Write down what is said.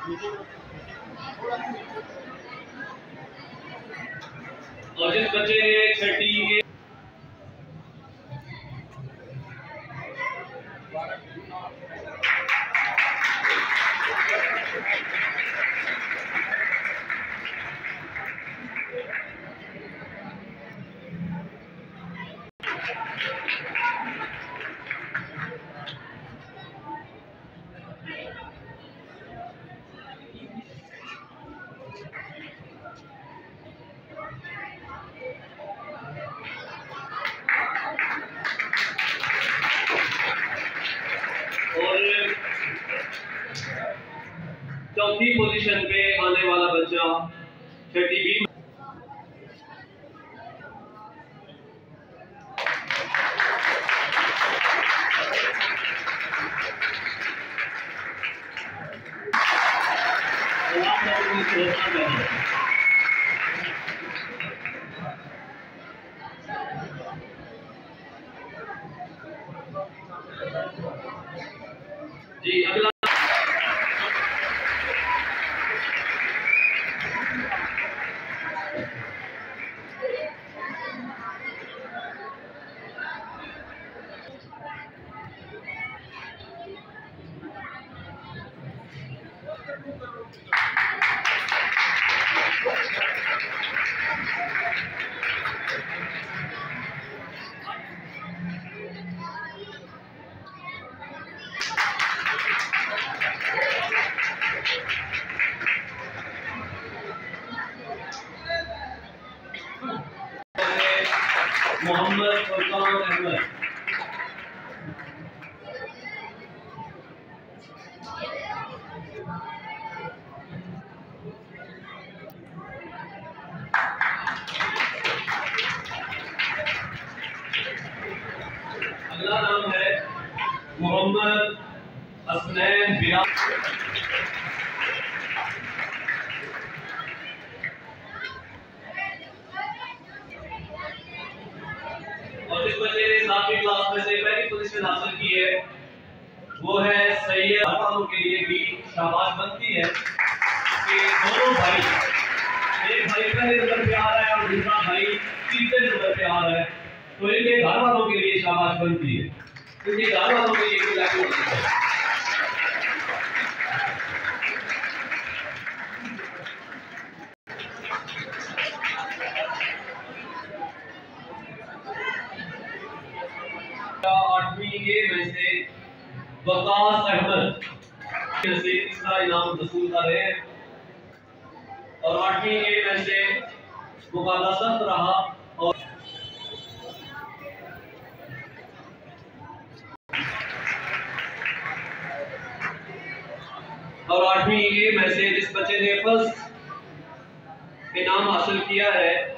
और जिस बच्चे ने छठी और चौथी पोजीशन पे आने वाला बच्चा छठी बी जी अगला मोहम्मद फुरकान अहमद। अगला नाम है मोहम्मद हसनैन बिलाल। और जिस बच्चे ने 7वीं क्लास में से पहली पोजीशन हासिल की है वो है सैयद। वालों के लिए भी शाबाश बनती है कि दोनों भाई, एक भाई पहले नंबर पे आ रहा है और दूसरा भाई तीसरे नंबर पे आ रहा है, तो इनके घर वालों के लिए शाबाश बनती है, क्योंकि घर वालों के लिए कोई लागू नहीं है। आठवीं ए में से वकास अहमद से तीसरा इनाम वसूल कर रहे हैं और 8वीं ए में से मुकालसत रहा और 8वीं ए में से जिस बच्चे ने फर्स्ट इनाम हासिल किया है